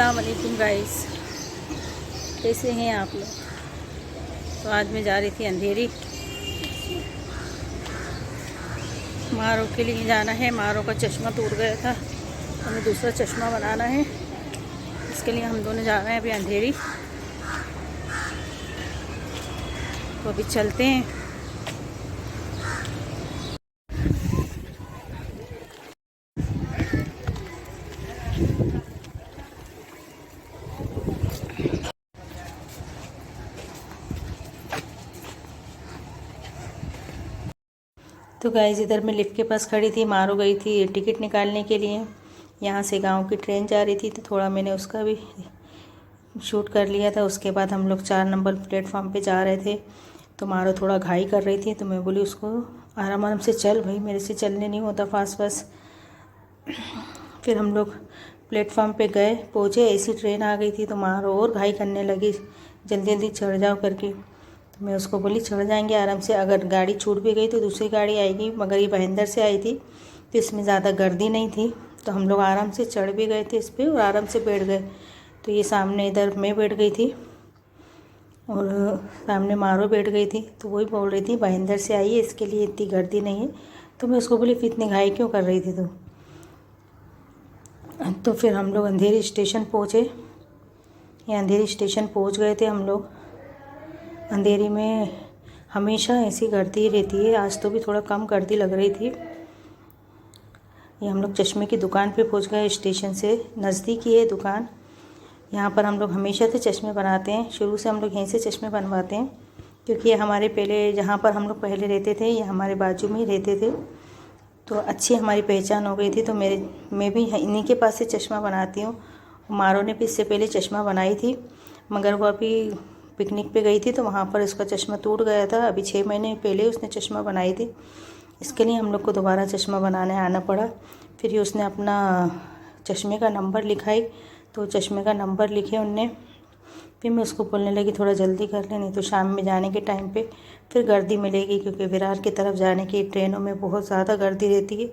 अस्सलाम वालेकुम गाइस, कैसे हैं आप लोग। तो आज मैं जा रही थी अंधेरी, मारो के लिए जाना है। मारो का चश्मा टूट गया था, हमें दूसरा चश्मा बनाना है। इसके लिए हम दोनों जा रहे हैं अभी अंधेरी। तो अभी चलते हैं। तो गाइस, इधर मैं लिफ्ट के पास खड़ी थी। मारो गई थी टिकट निकालने के लिए। यहाँ से गांव की ट्रेन जा रही थी, तो थोड़ा मैंने उसका भी शूट कर लिया था। उसके बाद हम लोग 4 नंबर प्लेटफॉर्म पे जा रहे थे। तो मारो थोड़ा घाई कर रही थी, तो मैं बोली उसको आराम आराम से चल भाई, मेरे से चलने नहीं होता फास्ट फास्ट। फिर हम लोग प्लेटफॉर्म पे गए, पहुँचे, ऐसी ट्रेन आ गई थी। तो मारो और घाई करने लगी, जल्दी जल्दी चढ़ जाओ करके। तो मैं उसको बोली चढ़ जाएंगे आराम से, अगर गाड़ी छूट भी गई तो दूसरी गाड़ी आएगी। मगर ये भाईंदर से आई थी, तो इसमें ज़्यादा गर्दी नहीं थी, तो हम लोग आराम से चढ़ भी गए थे इस पर और आराम से बैठ गए। तो ये सामने इधर मैं बैठ गई थी और सामने मारो बैठ गई थी। तो वही बोल रही थी भाईंदर से आई है, इसके लिए इतनी गर्दी नहीं है। तो मैं उसको बोली फिर इतनी घाई क्यों कर रही थी तू। तो फिर हम लोग अंधेरी स्टेशन पहुँचे। ये अंधेरी स्टेशन पहुँच गए थे हम लोग। अंधेरी में हमेशा ऐसी गर्दी रहती है, आज तो भी थोड़ा कम गर्दी लग रही थी। ये हम लोग चश्मे की दुकान पे पहुंच गए। स्टेशन से नज़दीक ही है दुकान। यहाँ पर हम लोग हमेशा से चश्मे बनाते हैं, शुरू से हम लोग यहीं से चश्मे बनवाते हैं, क्योंकि ये हमारे पहले जहाँ पर हम लोग पहले रहते थे, ये हमारे बाजू में ही रहते थे। तो अच्छी हमारी पहचान हो गई थी। तो मैं भी इन्हीं के पास से चश्मा बनाती हूँ। मारो ने भी इससे पहले चश्मा बनाई थी, मगर वो अभी पिकनिक पे गई थी, तो वहाँ पर उसका चश्मा टूट गया था। अभी 6 महीने पहले उसने चश्मा बनाई थी, इसके लिए हम लोग को दोबारा चश्मा बनाने आना पड़ा। फिर ये उसने अपना चश्मे का नंबर लिखाई, तो चश्मे का नंबर लिखे उनने। फिर मैं उसको बोलने लगी थोड़ा जल्दी कर ले, नहीं तो शाम में जाने के टाइम पे फिर गर्दी मिलेगी, क्योंकि विरार की तरफ जाने की ट्रेनों में बहुत ज़्यादा गर्दी रहती है।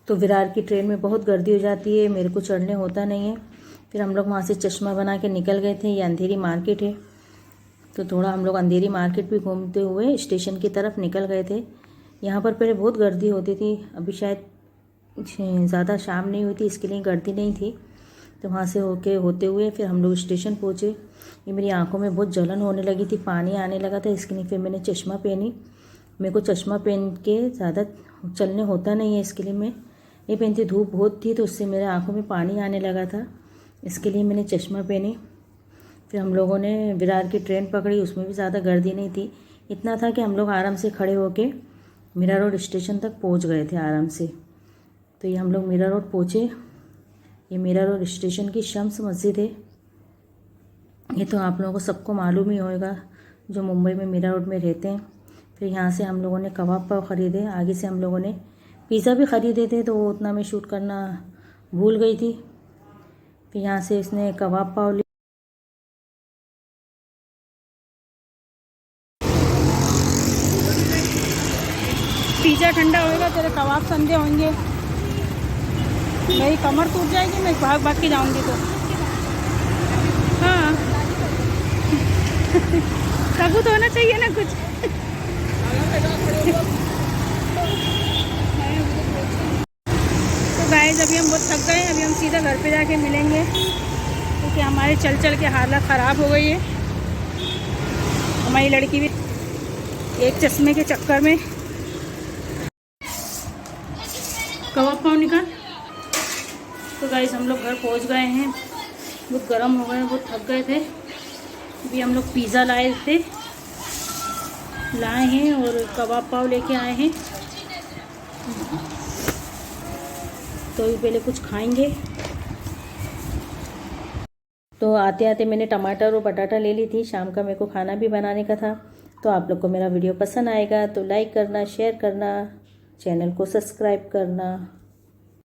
तो विरार की ट्रेन में बहुत गर्दी हो जाती है, मेरे को चढ़ने होता नहीं है। फिर हम लोग वहाँ से चश्मा बना के निकल गए थे। ये अंधेरी मार्केट है, तो थोड़ा हम लोग अंधेरी मार्केट भी घूमते हुए स्टेशन की तरफ निकल गए थे। यहाँ पर पहले बहुत गर्दी होती थी, अभी शायद ज़्यादा शाम नहीं हुई थी, इसके लिए गर्दी नहीं थी। तो वहाँ से होते हुए फिर हम लोग स्टेशन पहुँचे। ये मेरी आंखों में बहुत जलन होने लगी थी, पानी आने लगा था, इसके लिए फिर मैंने चश्मा पहनी। मेरे को चश्मा पहन के ज़्यादा चलने होता नहीं है, इसके लिए मैं ये पहनती। धूप बहुत थी तो उससे मेरे आंखों में पानी आने लगा था, इसके लिए मैंने चश्मा पहनी। फिर हम लोगों ने विरार की ट्रेन पकड़ी, उसमें भी ज़्यादा गर्दी नहीं थी। इतना था कि हम लोग आराम से खड़े होके मीरा रोड स्टेशन तक पहुंच गए थे आराम से। तो ये हम लोग मीरा रोड पहुँचे। ये मीरा रोड स्टेशन की शम्स मस्जिद है। ये तो आप लोगों को सबको मालूम ही होगा जो मुंबई में मीरा रोड में रहते हैं। फिर यहाँ से हम लोगों ने कबाब पाव ख़रीदे। आगे से हम लोगों ने पिज़्ज़ा भी ख़रीदे थे, तो वो उतना मैं शूट करना भूल गई थी। फिर यहाँ से इसने कबाब पाव लिए। पिज़्ज़ा ठंडा होएगा, तेरे कबाब संदे होंगे, मेरी कमर टूट जाएगी, मैं भाग भाग के जाऊँगी। तो हाँ सबूत होना चाहिए ना कुछ। तो गाइस, अभी हम बहुत थक गए हैं, अभी हम सीधा घर पे जाके मिलेंगे, क्योंकि हमारे चल चल के हालत ख़राब हो गई है। हमारी लड़की भी एक चश्मे के चक्कर में। कबाब पाव निकाल। तो गाइस, हम लोग घर पहुंच गए हैं, बहुत गर्म हो गए, बहुत थक गए थे। अभी हम लोग पिज़्ज़ा लाए हैं और कबाब पाव लेके आए हैं। तो अभी पहले कुछ खाएंगे। तो आते आते मैंने टमाटर और बटाटा ले ली थी, शाम का मेरे को खाना भी बनाने का था। तो आप लोग को मेरा वीडियो पसंद आएगा तो लाइक करना, शेयर करना, चैनल को सब्सक्राइब करना।